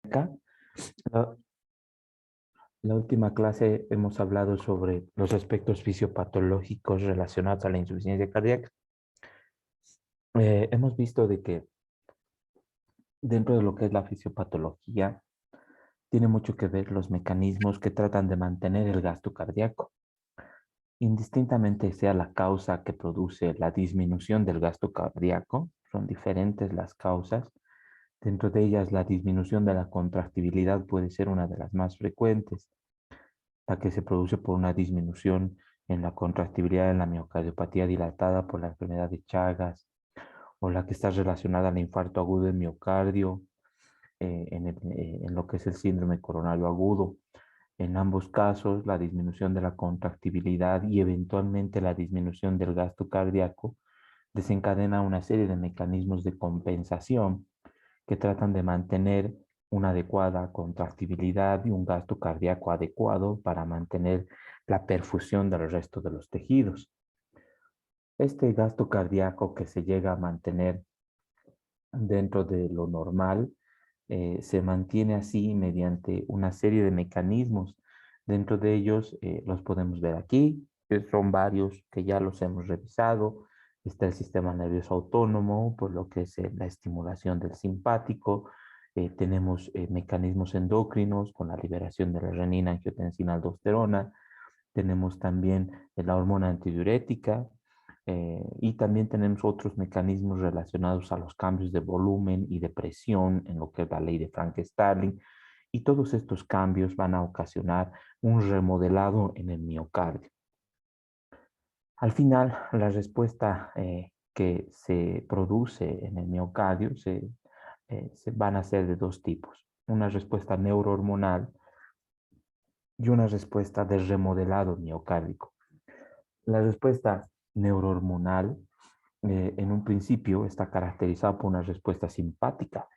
Acá, la, la última clase hemos hablado sobre los aspectos fisiopatológicos relacionados a la insuficiencia cardíaca. Hemos visto de que dentro de lo que es la fisiopatología tiene mucho que ver los mecanismos que tratan de mantener el gasto cardíaco. Indistintamente sea la causa que produce la disminución del gasto cardíaco, son diferentes las causas. Dentro de ellas, la disminución de la contractibilidad puede ser una de las más frecuentes, la que se produce por una disminución en la contractibilidad en la miocardiopatía dilatada por la enfermedad de Chagas, o la que está relacionada al infarto agudo del miocardio, en lo que es el síndrome coronario agudo. En ambos casos, la disminución de la contractibilidad y eventualmente la disminución del gasto cardíaco desencadena una serie de mecanismos de compensación que tratan de mantener una adecuada contractibilidad y un gasto cardíaco adecuado para mantener la perfusión del resto de los tejidos. Este gasto cardíaco que se llega a mantener dentro de lo normal se mantiene así mediante una serie de mecanismos. Dentro de ellos los podemos ver aquí, que son varios que ya los hemos revisado. Está el sistema nervioso autónomo, por lo que es la estimulación del simpático. Tenemos mecanismos endocrinos con la liberación de la renina, angiotensina, aldosterona. Tenemos también la hormona antidiurética, y también tenemos otros mecanismos relacionados a los cambios de volumen y de presión en lo que es la ley de Frank-Starling. Y todos estos cambios van a ocasionar un remodelado en el miocardio. Al final, la respuesta que se produce en el miocardio se van a ser de dos tipos. Una respuesta neurohormonal y una respuesta de remodelado miocárdico. La respuesta neurohormonal en un principio está caracterizada por una respuesta simpática.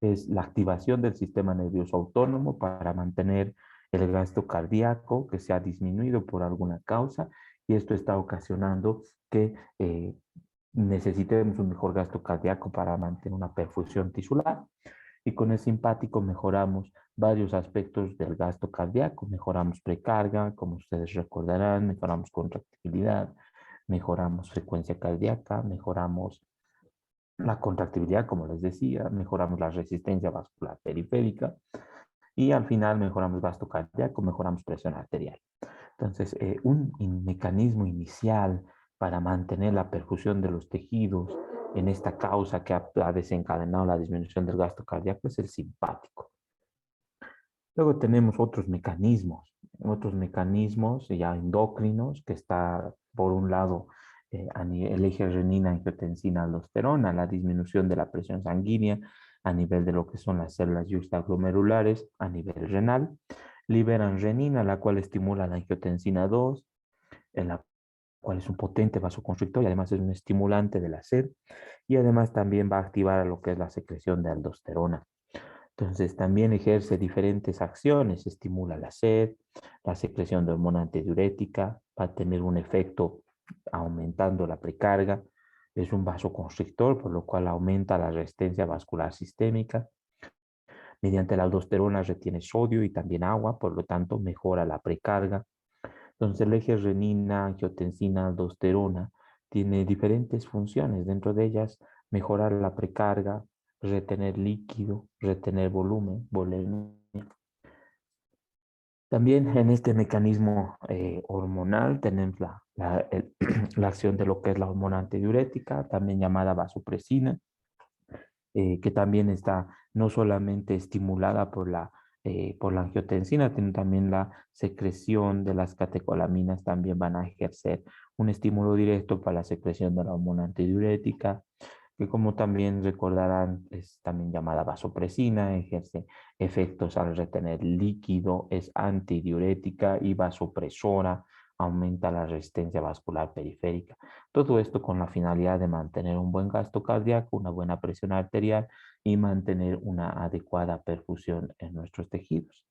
Es la activación del sistema nervioso autónomo para mantener el gasto cardíaco que se ha disminuido por alguna causa, y esto está ocasionando que necesitemos un mejor gasto cardíaco para mantener una perfusión tisular. Y con el simpático mejoramos varios aspectos del gasto cardíaco. Mejoramos precarga, como ustedes recordarán, mejoramos contractibilidad, mejoramos frecuencia cardíaca, mejoramos la contractibilidad, como les decía, mejoramos la resistencia vascular periférica y al final mejoramos gasto cardíaco, mejoramos presión arterial. Entonces, un mecanismo inicial para mantener la perfusión de los tejidos en esta causa que ha desencadenado la disminución del gasto cardíaco es el simpático. Luego tenemos otros mecanismos ya endocrinos, que está por un lado el eje renina, angiotensina, aldosterona, la disminución de la presión sanguínea a nivel de lo que son las células yuxtaglomerulares a nivel renal. Liberan renina, la cual estimula la angiotensina 2, en la cual es un potente vasoconstrictor y además es un estimulante de la sed, y además también va a activar a lo que es la secreción de aldosterona. Entonces también ejerce diferentes acciones, estimula la sed, la secreción de hormona antidiurética, va a tener un efecto aumentando la precarga, es un vasoconstrictor, por lo cual aumenta la resistencia vascular sistémica. Mediante la aldosterona retiene sodio y también agua, por lo tanto mejora la precarga. Entonces el eje renina, angiotensina, aldosterona tiene diferentes funciones, dentro de ellas mejorar la precarga, retener líquido, retener volumen, volemia. También en este mecanismo hormonal tenemos la acción de lo que es la hormona antidiurética, también llamada vasopresina, que también está no solamente estimulada por la angiotensina, sino también la secreción de las catecolaminas también van a ejercer un estímulo directo para la secreción de la hormona antidiurética, que como también recordarán es también llamada vasopresina, ejerce efectos al retener líquido, es antidiurética y vasopresora, aumenta la resistencia vascular periférica. Todo esto con la finalidad de mantener un buen gasto cardíaco, una buena presión arterial y mantener una adecuada perfusión en nuestros tejidos.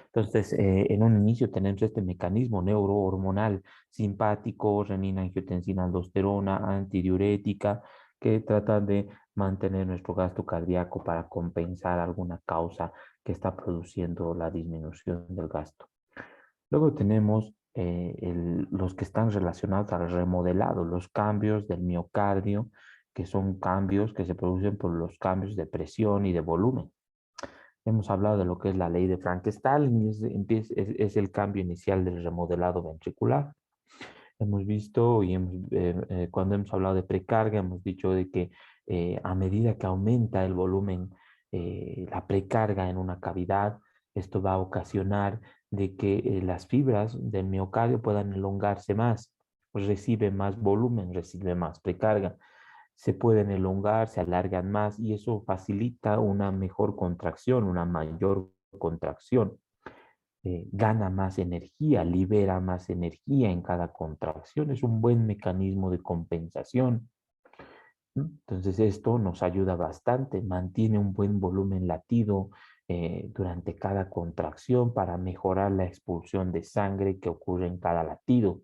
Entonces, en un inicio tenemos este mecanismo neurohormonal simpático, renina, angiotensina, aldosterona, antidiurética, que trata de mantener nuestro gasto cardíaco para compensar alguna causa que está produciendo la disminución del gasto. Luego tenemos los que están relacionados al remodelado, los cambios del miocardio, que son cambios que se producen por los cambios de presión y de volumen. Hemos hablado de lo que es la ley de Frankenstein, es el cambio inicial del remodelado ventricular. Hemos visto y cuando hemos hablado de precarga, hemos dicho de que a medida que aumenta el volumen, la precarga en una cavidad, esto va a ocasionar de que las fibras del miocardio puedan elongarse más, pues recibe más volumen, recibe más precarga, se pueden elongar, se alargan más y eso facilita una mejor contracción, una mayor contracción. Gana más energía, libera más energía en cada contracción. Es un buen mecanismo de compensación. Entonces esto nos ayuda bastante, mantiene un buen volumen latido durante cada contracción para mejorar la expulsión de sangre que ocurre en cada latido.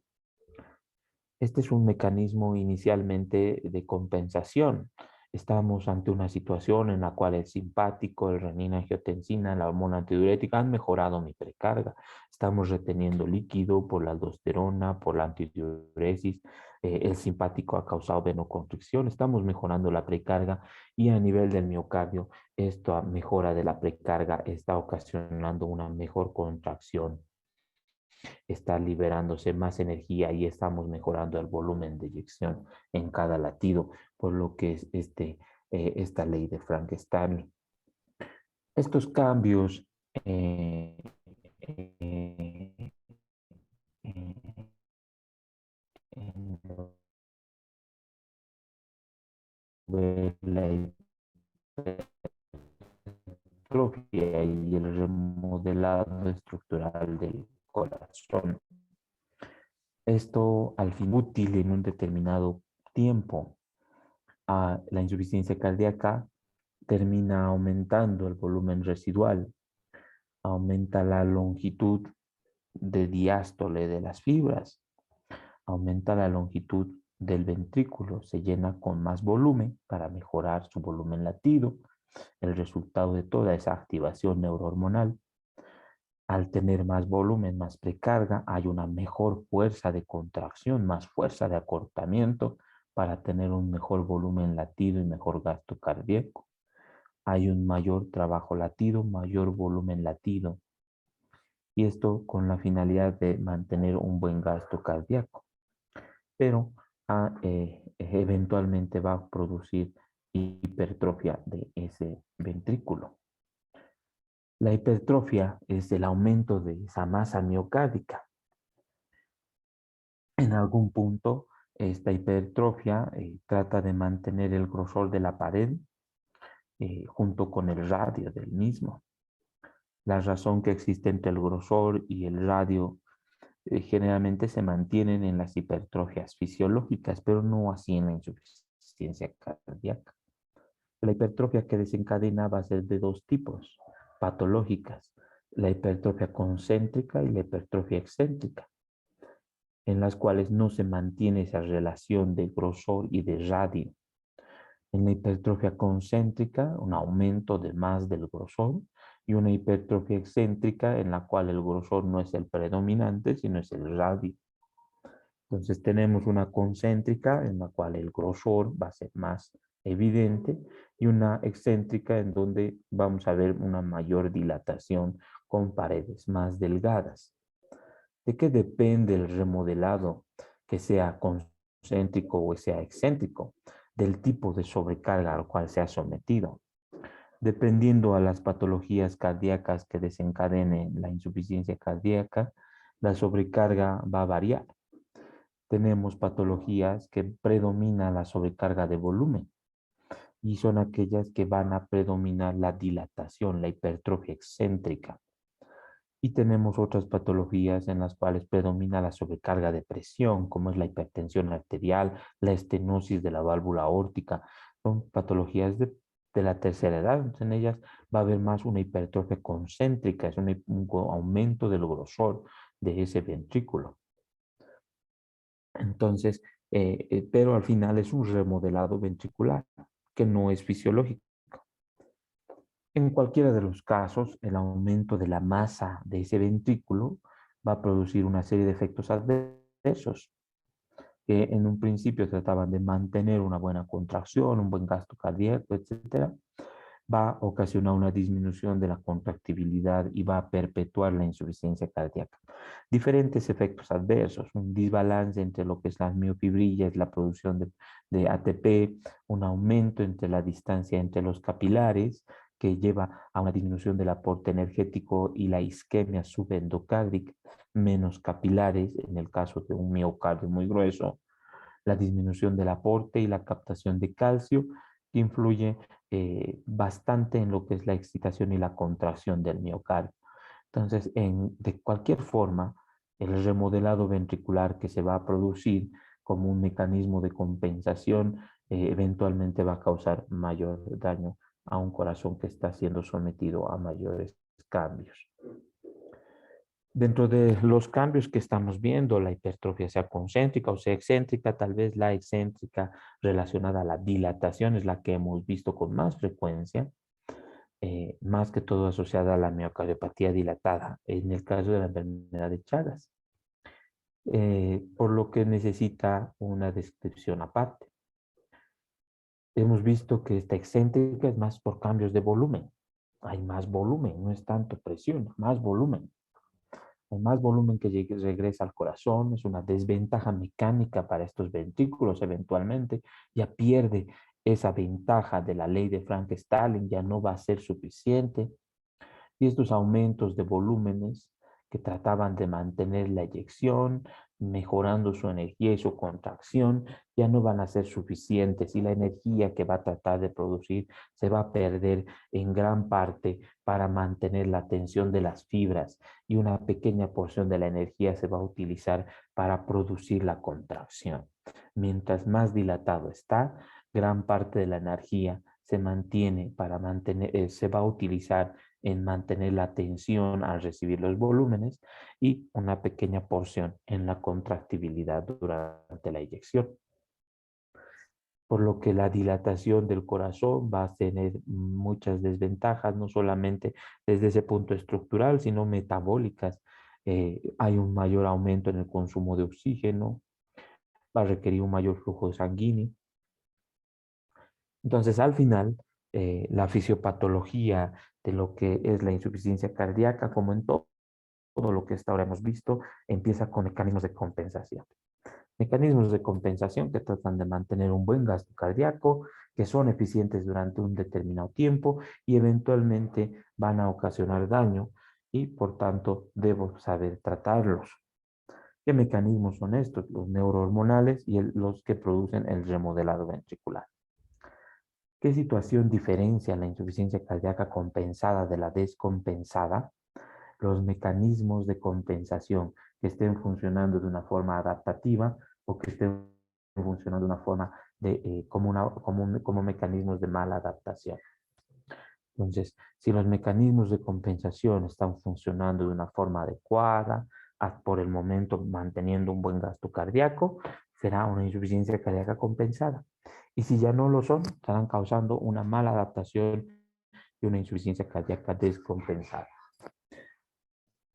Este es un mecanismo inicialmente de compensación. Estamos ante una situación en la cual el simpático, el renina-angiotensina, la hormona antidiurética han mejorado mi precarga. Estamos reteniendo líquido por la aldosterona, por la antidiuresis. El simpático ha causado venoconstricción. Estamos mejorando la precarga y a nivel del miocardio, esta mejora de la precarga está ocasionando una mejor contracción, está liberándose más energía y estamos mejorando el volumen de eyección en cada latido, por lo que es esta ley de Frankenstein. Estos cambios eh, en la hipertrofia y el remodelado estructural del corazón. Esto al fin útil en un determinado tiempo. La insuficiencia cardíaca termina aumentando el volumen residual, aumenta la longitud de diástole de las fibras, aumenta la longitud del ventrículo, se llena con más volumen para mejorar su volumen latido. El resultado de toda esa activación neurohormonal, al tener más volumen, más precarga, hay una mejor fuerza de contracción, más fuerza de acortamiento para tener un mejor volumen latido y mejor gasto cardíaco. Hay un mayor trabajo latido, mayor volumen latido, y esto con la finalidad de mantener un buen gasto cardíaco, pero eventualmente va a producir hipertrofia de ese ventrículo. La hipertrofia es el aumento de esa masa miocárdica. En algún punto, esta hipertrofia trata de mantener el grosor de la pared junto con el radio del mismo. La razón que existe entre el grosor y el radio generalmente se mantienen en las hipertrofias fisiológicas, pero no así en la insuficiencia cardíaca. La hipertrofia que desencadena va a ser de dos tipos patológicas: la hipertrofia concéntrica y la hipertrofia excéntrica, en las cuales no se mantiene esa relación de grosor y de radio. En la hipertrofia concéntrica, un aumento de más del grosor, y una hipertrofia excéntrica en la cual el grosor no es el predominante, sino es el radio. Entonces tenemos una concéntrica en la cual el grosor va a ser más evidente y una excéntrica en donde vamos a ver una mayor dilatación con paredes más delgadas. ¿De qué depende el remodelado, que sea concéntrico o sea excéntrico? Del tipo de sobrecarga al cual se ha sometido. Dependiendo a las patologías cardíacas que desencadenen la insuficiencia cardíaca, la sobrecarga va a variar. Tenemos patologías que predomina la sobrecarga de volumen y son aquellas que van a predominar la dilatación, la hipertrofia excéntrica. Y tenemos otras patologías en las cuales predomina la sobrecarga de presión, como es la hipertensión arterial, la estenosis de la válvula aórtica. Son patologías de la tercera edad. Entonces, en ellas va a haber más una hipertrofia concéntrica, es un aumento del grosor de ese ventrículo. Entonces, pero al final es un remodelado ventricular que no es fisiológico. En cualquiera de los casos, el aumento de la masa de ese ventrículo va a producir una serie de efectos adversos que en un principio trataban de mantener una buena contracción, un buen gasto cardíaco, etcétera. Va a ocasionar una disminución de la contractibilidad y va a perpetuar la insuficiencia cardíaca. Diferentes efectos adversos, un desbalance entre lo que es las miofibrillas, la producción de ATP, un aumento entre la distancia entre los capilares, que lleva a una disminución del aporte energético y la isquemia subendocárdica, menos capilares en el caso de un miocardio muy grueso, la disminución del aporte y la captación de calcio, que influye bastante en lo que es la excitación y la contracción del miocardio. Entonces, de cualquier forma, el remodelado ventricular que se va a producir como un mecanismo de compensación eventualmente va a causar mayor daño a un corazón que está siendo sometido a mayores cambios. Dentro de los cambios que estamos viendo, la hipertrofia sea concéntrica o sea excéntrica, tal vez la excéntrica relacionada a la dilatación es la que hemos visto con más frecuencia, más que todo asociada a la miocardiopatía dilatada, en el caso de la enfermedad de Chagas, por lo que necesita una descripción aparte. Hemos visto que esta excéntrica es más por cambios de volumen. Hay más volumen, no es tanto presión, más volumen. Hay más volumen que regresa al corazón, es una desventaja mecánica para estos ventrículos eventualmente, ya pierde esa ventaja de la ley de Frank-Stalin, ya no va a ser suficiente. Y estos aumentos de volúmenes que trataban de mantener la eyección, mejorando su energía y su contracción, ya no van a ser suficientes y la energía que va a tratar de producir se va a perder en gran parte para mantener la tensión de las fibras y una pequeña porción de la energía se va a utilizar para producir la contracción. Mientras más dilatado está, gran parte de la energía se mantiene para mantener, se va a utilizar en mantener la tensión al recibir los volúmenes y una pequeña porción en la contractibilidad durante la eyección. Por lo que la dilatación del corazón va a tener muchas desventajas, no solamente desde ese punto estructural, sino metabólicas. Hay un mayor aumento en el consumo de oxígeno, va a requerir un mayor flujo sanguíneo. Entonces, al final, la fisiopatología de lo que es la insuficiencia cardíaca, como en todo lo que hasta ahora hemos visto, empieza con mecanismos de compensación. Mecanismos de compensación que tratan de mantener un buen gasto cardíaco, que son eficientes durante un determinado tiempo y eventualmente van a ocasionar daño y por tanto debo saber tratarlos. ¿Qué mecanismos son estos? Los neurohormonales y los que producen el remodelado ventricular. ¿Qué situación diferencia la insuficiencia cardíaca compensada de la descompensada? Los mecanismos de compensación que estén funcionando de una forma adaptativa o que estén funcionando de una forma como mecanismos de mala adaptación. Entonces, si los mecanismos de compensación están funcionando de una forma adecuada, por el momento manteniendo un buen gasto cardíaco, será una insuficiencia cardíaca compensada. Y si ya no lo son, estarán causando una mala adaptación y una insuficiencia cardíaca descompensada.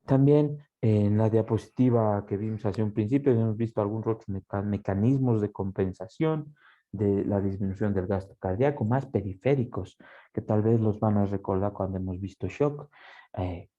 También en la diapositiva que vimos hace un principio, hemos visto algunos otros mecanismos de compensación de la disminución del gasto cardíaco, más periféricos, que tal vez los van a recordar cuando hemos visto shock.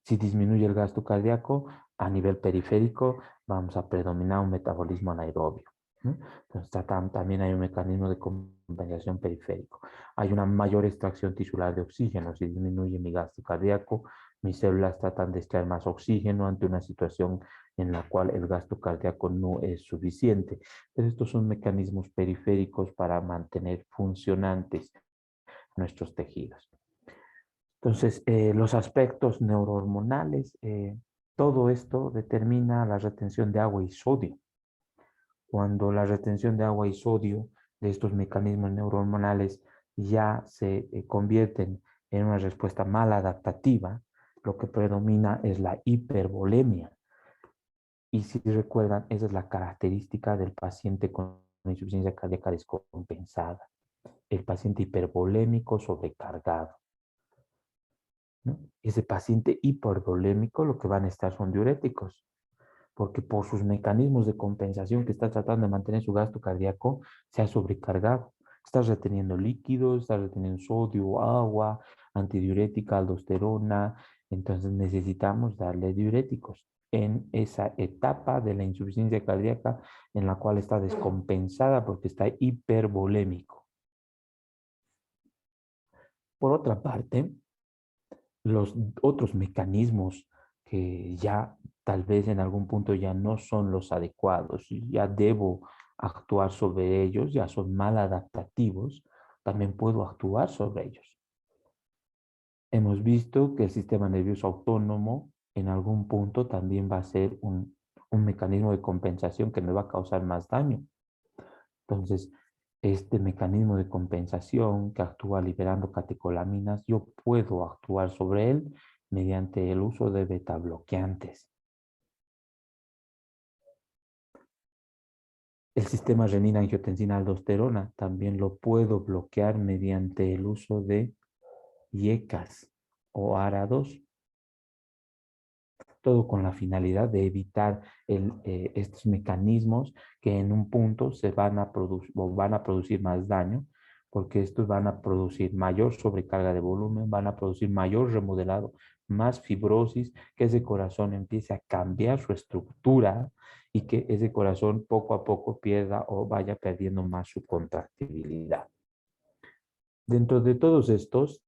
Si disminuye el gasto cardíaco a nivel periférico, vamos a predominar un metabolismo anaerobio. Entonces, también hay un mecanismo de compensación periférico. Hay una mayor extracción tisular de oxígeno. Si disminuye mi gasto cardíaco, mis células tratan de extraer más oxígeno ante una situación en la cual el gasto cardíaco no es suficiente. Pero estos son mecanismos periféricos para mantener funcionantes nuestros tejidos. Entonces, los aspectos neurohormonales, todo esto determina la retención de agua y sodio. Cuando la retención de agua y sodio de estos mecanismos neurohormonales ya se convierten en una respuesta maladaptativa, lo que predomina es la hipervolemia. Y si recuerdan, esa es la característica del paciente con insuficiencia cardíaca descompensada. el paciente hipervolémico sobrecargado, ¿no? Ese paciente hipervolémico lo que van a estar son diuréticos, porque por sus mecanismos de compensación que está tratando de mantener su gasto cardíaco, se ha sobrecargado. Está reteniendo líquidos, está reteniendo sodio, agua, antidiurética, aldosterona. Entonces necesitamos darle diuréticos en esa etapa de la insuficiencia cardíaca en la cual está descompensada porque está hipervolémico. Por otra parte, los otros mecanismos que ya tal vez en algún punto ya no son los adecuados y ya debo actuar sobre ellos, ya son mal adaptativos, también puedo actuar sobre ellos. Hemos visto que el sistema nervioso autónomo en algún punto también va a ser un mecanismo de compensación que me va a causar más daño. Entonces, este mecanismo de compensación que actúa liberando catecolaminas, yo puedo actuar sobre él mediante el uso de beta bloqueantes. El sistema renina-angiotensina-aldosterona también lo puedo bloquear mediante el uso de IECAS o ARA2. Todo con la finalidad de evitar estos mecanismos que en un punto se van a producir más daño, porque estos van a producir mayor sobrecarga de volumen, van a producir mayor remodelado, más fibrosis, que ese corazón empiece a cambiar su estructura y que ese corazón poco a poco pierda o vaya perdiendo más su contractibilidad. Dentro de todos estos,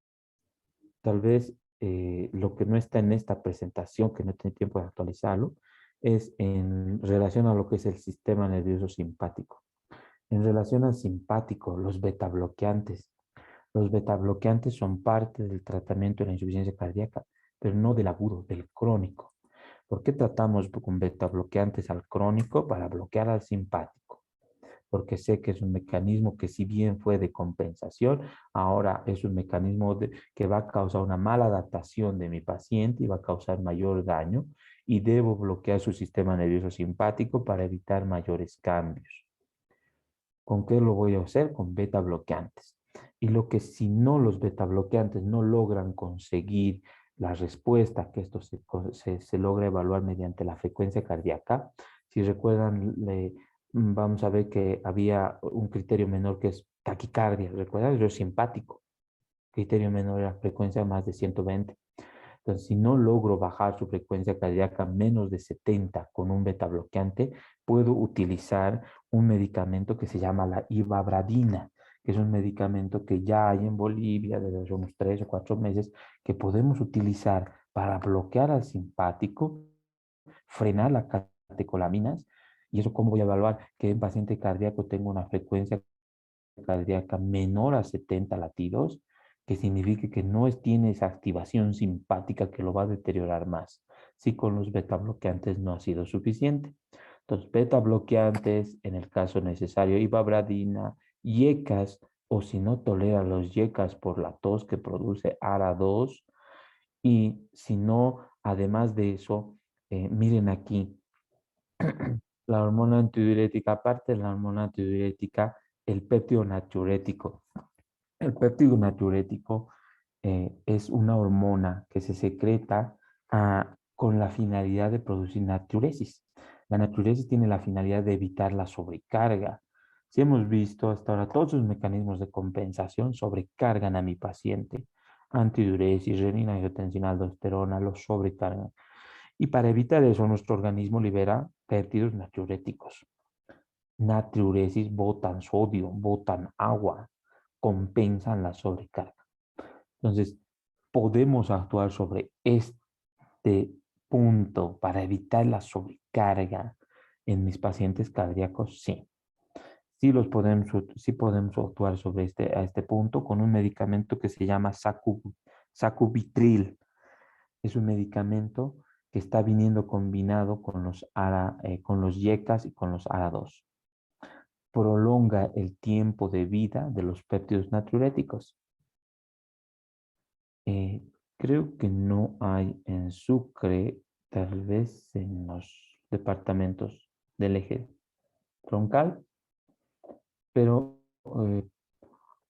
tal vez lo que no está en esta presentación, que no tiene tiempo de actualizarlo, es en relación a lo que es el sistema nervioso simpático. En relación al simpático, los beta bloqueantes. Los beta bloqueantes son parte del tratamiento de la insuficiencia cardíaca, pero no del agudo, del crónico. ¿Por qué tratamos con beta bloqueantes al crónico? Para bloquear al simpático, porque sé que es un mecanismo que si bien fue de compensación, ahora es un mecanismo que va a causar una mala adaptación de mi paciente y va a causar mayor daño y debo bloquear su sistema nervioso simpático para evitar mayores cambios. ¿Con qué lo voy a hacer? Con beta bloqueantes. Y lo que si no los beta bloqueantes no logran conseguir la respuesta, que esto se logra evaluar mediante la frecuencia cardíaca. Si recuerdan, vamos a ver que había un criterio menor que es taquicardia, ¿recuerdan? Yo simpático. Criterio menor era frecuencia más de 120. Entonces, si no logro bajar su frecuencia cardíaca menos de 70 con un beta bloqueante, puedo utilizar un medicamento que se llama la ivabradina, que es un medicamento que ya hay en Bolivia desde hace unos 3 o 4 meses, que podemos utilizar para bloquear al simpático, frenar las catecolaminas. ¿Y eso cómo voy a evaluar que en paciente cardíaco tengo una frecuencia cardíaca menor a 70 latidos? Que signifique que no tiene esa activación simpática que lo va a deteriorar más. Si con los beta bloqueantes no ha sido suficiente. Entonces, beta bloqueantes, en el caso necesario, ivabradina, IECAS, o si no tolera los IECAS por la tos que produce ARA2, y si no, además de eso, miren aquí, la hormona antidiurética, aparte de la hormona antidiurética, el péptido natriurético. El péptido natriurético es una hormona que se secreta con la finalidad de producir natriuresis. La natriuresis tiene la finalidad de evitar la sobrecarga. Si hemos visto hasta ahora todos los mecanismos de compensación sobrecargan a mi paciente. Antidiuresis, renina, angiotensina, aldosterona, los sobrecargan. Y para evitar eso, nuestro organismo libera péptidos natriuréticos. Natriuresis botan sodio, botan agua, compensan la sobrecarga. Entonces, ¿podemos actuar sobre este punto para evitar la sobrecarga en mis pacientes cardíacos? Sí. Sí podemos actuar sobre a este punto con un medicamento que se llama sacubitril. Es un medicamento que está viniendo combinado con los YECAS y con los ARA2. Prolonga el tiempo de vida de los péptidos natriuréticos. Eh, Creo que no hay en Sucre, tal vez en los departamentos del eje troncal, pero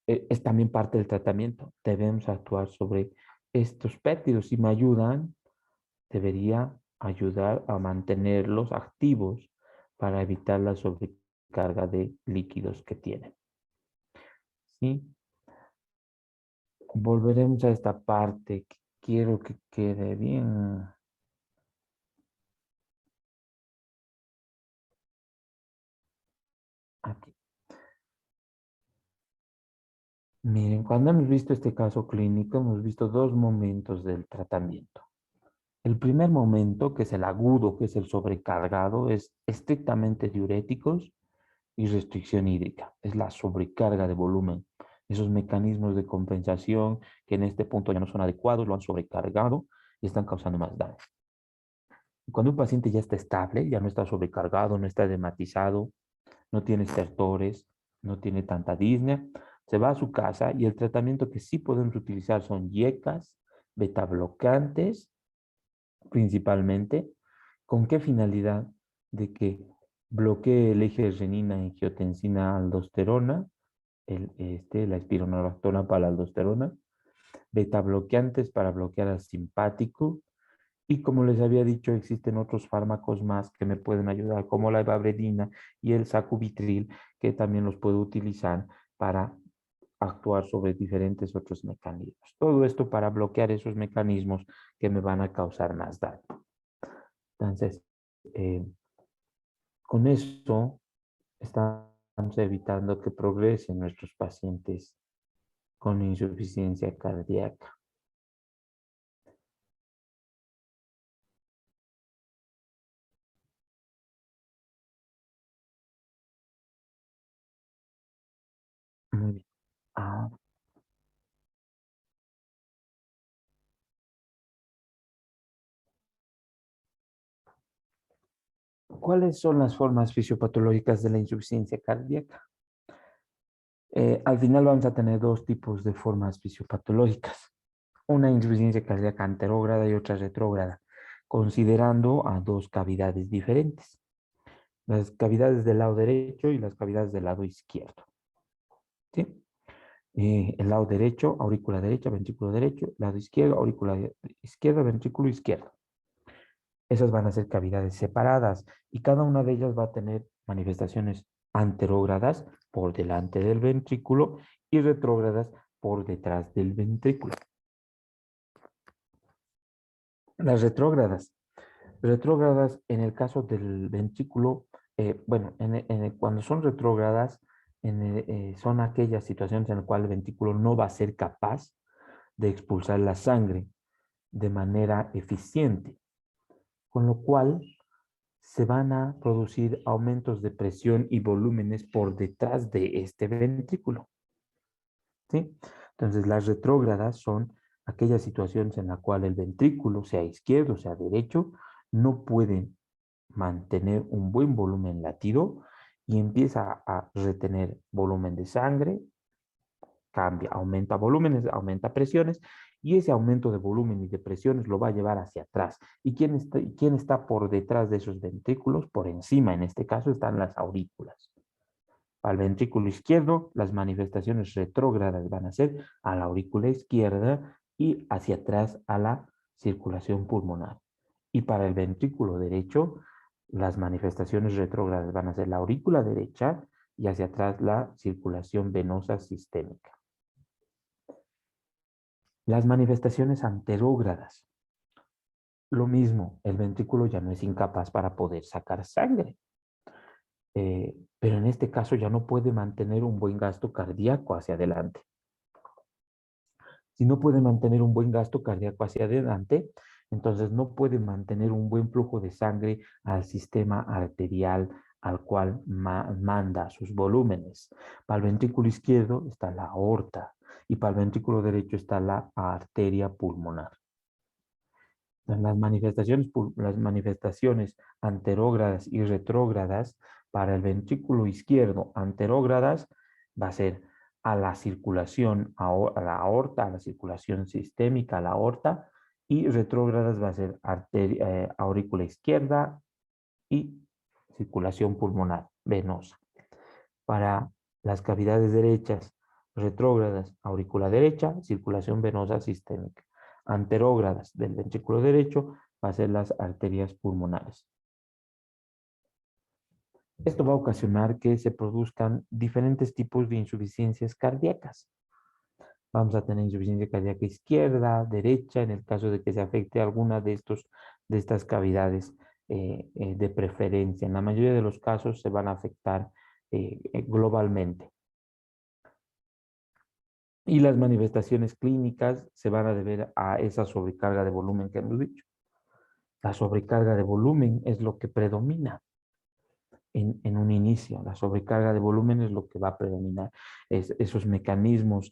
es también parte del tratamiento. Debemos actuar sobre estos péptidos. Si me ayudan, debería ayudar a mantenerlos activos para evitar la sobrecarga de líquidos que tienen. ¿Sí? Volveremos a esta parte que quiero que quede bien aquí. Miren, cuando hemos visto este caso clínico, hemos visto dos momentos del tratamiento. El primer momento, que es el agudo, que es el sobrecargado, es estrictamente diuréticos y restricción hídrica. Es la sobrecarga de volumen. Esos mecanismos de compensación que en este punto ya no son adecuados, lo han sobrecargado y están causando más daño. Cuando un paciente ya está estable, ya no está sobrecargado, no está edematizado, no tiene estertores, no tiene tanta disnea, se va a su casa y el tratamiento que sí podemos utilizar son yecas, betabloqueantes principalmente. ¿Con qué finalidad? De que bloquee el eje renina-angiotensina-aldosterona, la espironolactona para la aldosterona, betabloqueantes para bloquear al simpático, y como les había dicho, existen otros fármacos más que me pueden ayudar, como la ivabredina y el sacubitril, que también los puedo utilizar para actuar sobre diferentes otros mecanismos. Todo esto para bloquear esos mecanismos que me van a causar más daño. Entonces, eh, con eso estamos evitando que progresen nuestros pacientes con insuficiencia cardíaca. Muy bien. Ah, ¿cuáles son las formas fisiopatológicas de la insuficiencia cardíaca? Al final vamos a tener dos tipos de formas fisiopatológicas. Una insuficiencia cardíaca anterógrada y otra retrógrada, considerando a dos cavidades diferentes. Las cavidades del lado derecho y las cavidades del lado izquierdo. ¿Sí? El lado derecho, aurícula derecha, ventrículo derecho; lado izquierdo, aurícula izquierda, ventrículo izquierdo. Esas van a ser cavidades separadas y cada una de ellas va a tener manifestaciones anterógradas por delante del ventrículo y retrógradas por detrás del ventrículo. Las retrógradas. Retrógradas en el caso del ventrículo, bueno, cuando son retrógradas, son aquellas situaciones en las cuales el ventrículo no va a ser capaz de expulsar la sangre de manera eficiente, con lo cual se van a producir aumentos de presión y volúmenes por detrás de este ventrículo. ¿Sí? Entonces, las retrógradas son aquellas situaciones en las cuales el ventrículo, sea izquierdo, sea derecho, no pueden mantener un buen volumen latido y empieza a retener volumen de sangre, cambia, aumenta volúmenes, aumenta presiones, y ese aumento de volumen y de presiones lo va a llevar hacia atrás. ¿Quién está por detrás de esos ventrículos? Por encima, en este caso, están las aurículas. Al ventrículo izquierdo, las manifestaciones retrógradas van a ser a la aurícula izquierda y hacia atrás a la circulación pulmonar. Y para el ventrículo derecho, las manifestaciones retrógradas van a ser la aurícula derecha y hacia atrás la circulación venosa sistémica. Las manifestaciones anterógradas. Lo mismo, el ventrículo ya no es incapaz para poder sacar sangre, pero en este caso ya no puede mantener un buen gasto cardíaco hacia adelante. Si no puede mantener un buen gasto cardíaco hacia adelante, entonces no puede mantener un buen flujo de sangre al sistema arterial al cual manda sus volúmenes. Para el ventrículo izquierdo está la aorta y para el ventrículo derecho está la arteria pulmonar. Las manifestaciones anterógradas y retrógradas para el ventrículo izquierdo, anterógradas, va a ser a la circulación, a la aorta, a la circulación sistémica, a la aorta, y retrógradas va a ser aurícula izquierda y circulación pulmonar venosa. Para las cavidades derechas retrógradas, aurícula derecha, circulación venosa sistémica. Anterógradas del ventrículo derecho va a ser las arterias pulmonares. Esto va a ocasionar que se produzcan diferentes tipos de insuficiencias cardíacas. Vamos a tener insuficiencia cardíaca izquierda, derecha, en el caso de que se afecte alguna de estas cavidades de preferencia. En la mayoría de los casos se van a afectar globalmente. Y las manifestaciones clínicas se van a deber a esa sobrecarga de volumen que hemos dicho. La sobrecarga de volumen es lo que predomina en un inicio. La sobrecarga de volumen es lo que va a predominar. Esos mecanismos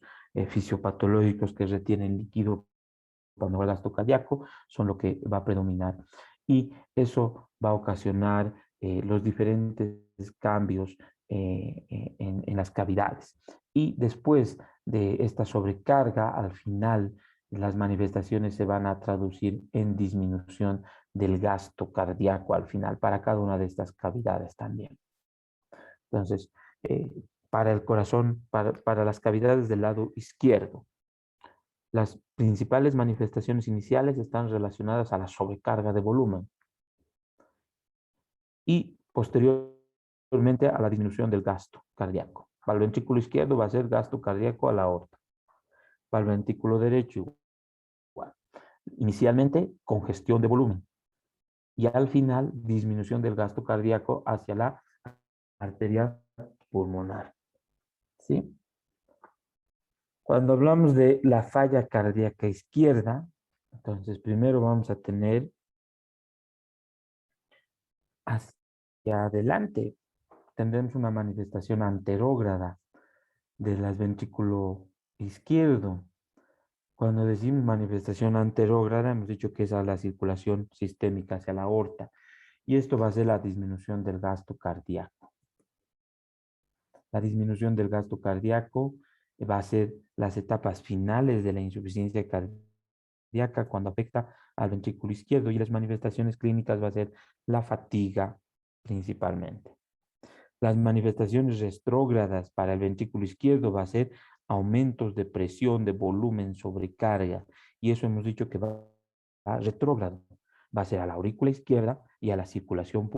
fisiopatológicos que retienen líquido cuando va el gasto cardíaco son lo que va a predominar. Y eso va a ocasionar los diferentes cambios en las cavidades. Y después de esta sobrecarga, al final las manifestaciones se van a traducir en disminución del gasto cardíaco al final para cada una de estas cavidades también. Entonces, para el corazón, para las cavidades del lado izquierdo, las principales manifestaciones iniciales están relacionadas a la sobrecarga de volumen y posteriormente a la disminución del gasto cardíaco. Para el ventrículo izquierdo va a ser gasto cardíaco a la aorta. Para el ventrículo derecho igual. Inicialmente congestión de volumen y al final disminución del gasto cardíaco hacia la arteria pulmonar. ¿Sí? Cuando hablamos de la falla cardíaca izquierda, entonces primero vamos a tener hacia adelante, tendremos una manifestación anterógrada del ventrículo izquierdo. Cuando decimos manifestación anterógrada, hemos dicho que es a la circulación sistémica hacia la aorta. Y esto va a ser la disminución del gasto cardíaco. La disminución del gasto cardíaco va a ser las etapas finales de la insuficiencia cardíaca cuando afecta al ventrículo izquierdo y las manifestaciones clínicas va a ser la fatiga principalmente. Las manifestaciones retrógradas para el ventrículo izquierdo va a ser aumentos de presión, de volumen, sobrecarga. Y eso hemos dicho que va a retrógrado. Va a ser a la aurícula izquierda y a la circulación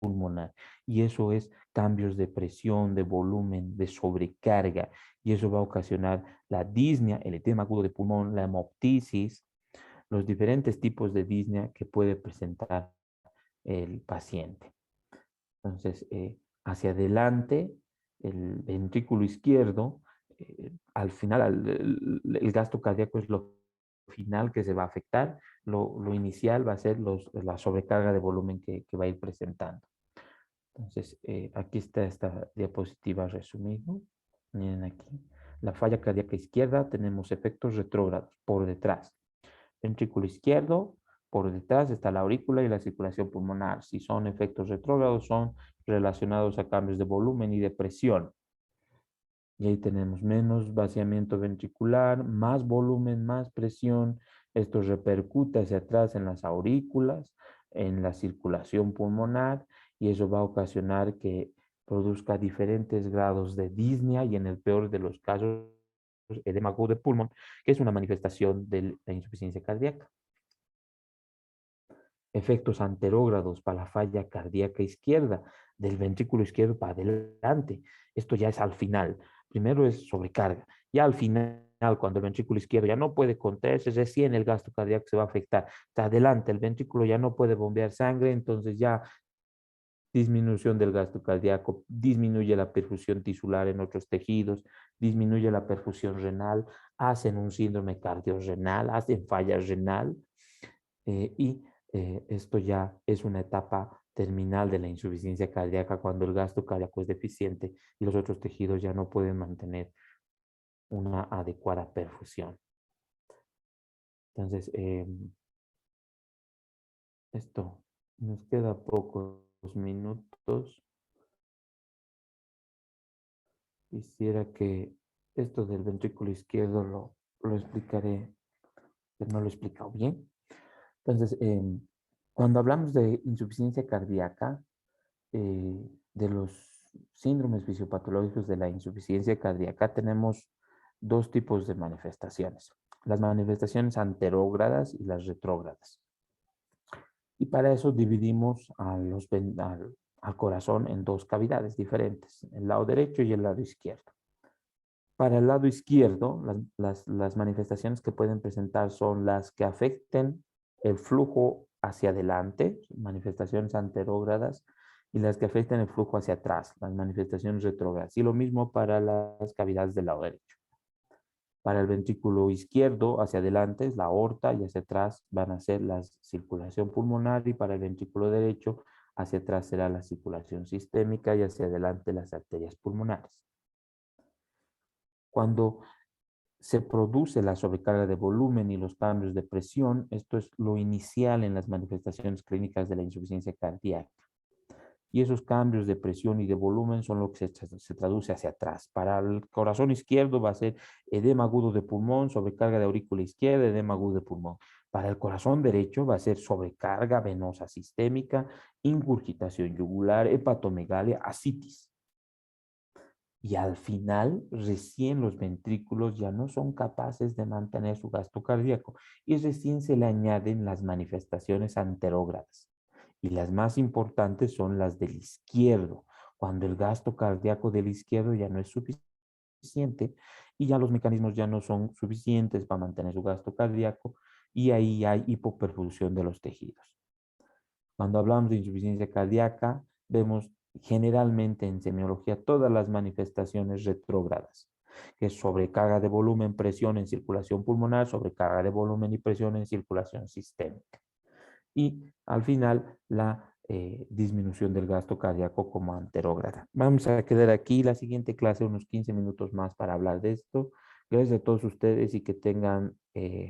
pulmonar. Y eso es cambios de presión, de volumen, de sobrecarga. Y eso va a ocasionar la disnea, el edema agudo de pulmón, la hemoptisis, los diferentes tipos de disnea que puede presentar el paciente. Entonces, hacia adelante, el ventrículo izquierdo, al final, el gasto cardíaco es lo final que se va a afectar. Lo inicial va a ser la sobrecarga de volumen que va a ir presentando. Entonces, aquí está esta diapositiva resumido. Miren aquí. La falla cardíaca izquierda, tenemos efectos retrógrados por detrás. Ventrículo izquierdo, por detrás está la aurícula y la circulación pulmonar. Si son efectos retrógrados, son relacionados a cambios de volumen y de presión. Y ahí tenemos menos vaciamiento ventricular, más volumen, más presión. Esto repercute hacia atrás en las aurículas, en la circulación pulmonar, y eso va a ocasionar que produzca diferentes grados de disnea y en el peor de los casos, edema agudo de pulmón, que es una manifestación de la insuficiencia cardíaca. Efectos anterógrados para la falla cardíaca izquierda, del ventrículo izquierdo para adelante. Esto ya es al final. Primero es sobrecarga. Ya al final, cuando el ventrículo izquierdo ya no puede contraerse, recién el gasto cardíaco se va a afectar. Está adelante, el ventrículo ya no puede bombear sangre, entonces ya disminución del gasto cardíaco, disminuye la perfusión tisular en otros tejidos, disminuye la perfusión renal, hacen un síndrome cardiorrenal, hacen falla renal y esto ya es una etapa terminal de la insuficiencia cardíaca cuando el gasto cardíaco es deficiente y los otros tejidos ya no pueden mantener una adecuada perfusión. Entonces, esto nos queda pocos minutos. Quisiera que esto del ventrículo izquierdo lo explicaré, pero no lo he explicado bien. Entonces, cuando hablamos de insuficiencia cardíaca, de los síndromes fisiopatológicos de la insuficiencia cardíaca, tenemos dos tipos de manifestaciones. Las manifestaciones anterógradas y las retrógradas. Y para eso dividimos al corazón en dos cavidades diferentes, el lado derecho y el lado izquierdo. Para el lado izquierdo, las manifestaciones que pueden presentar son las que afecten el flujo hacia adelante, manifestaciones anterógradas, y las que afecten el flujo hacia atrás, las manifestaciones retrógradas. Y lo mismo para las cavidades del lado derecho. Para el ventrículo izquierdo, hacia adelante es la aorta y hacia atrás van a ser la circulación pulmonar, y para el ventrículo derecho, hacia atrás será la circulación sistémica y hacia adelante las arterias pulmonares. Cuando se produce la sobrecarga de volumen y los cambios de presión, esto es lo inicial en las manifestaciones clínicas de la insuficiencia cardíaca. Y esos cambios de presión y de volumen son lo que se traduce hacia atrás. Para el corazón izquierdo va a ser edema agudo de pulmón, sobrecarga de aurícula izquierda, edema agudo de pulmón. Para el corazón derecho va a ser sobrecarga venosa sistémica, ingurgitación yugular, hepatomegalia, ascitis. Y al final, recién los ventrículos ya no son capaces de mantener su gasto cardíaco y recién se le añaden las manifestaciones anterógradas. Y las más importantes son las del izquierdo, cuando el gasto cardíaco del izquierdo ya no es suficiente y ya los mecanismos ya no son suficientes para mantener su gasto cardíaco, y ahí hay hipoperfusión de los tejidos. Cuando hablamos de insuficiencia cardíaca, vemos generalmente en semiología todas las manifestaciones retrógradas, que es sobrecarga de volumen, presión en circulación pulmonar, sobrecarga de volumen y presión en circulación sistémica. Y al final, la disminución del gasto cardíaco como anterógrada. Vamos a quedar aquí la siguiente clase, unos 15 minutos más para hablar de esto. Gracias a todos ustedes y que tengan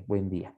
buen día.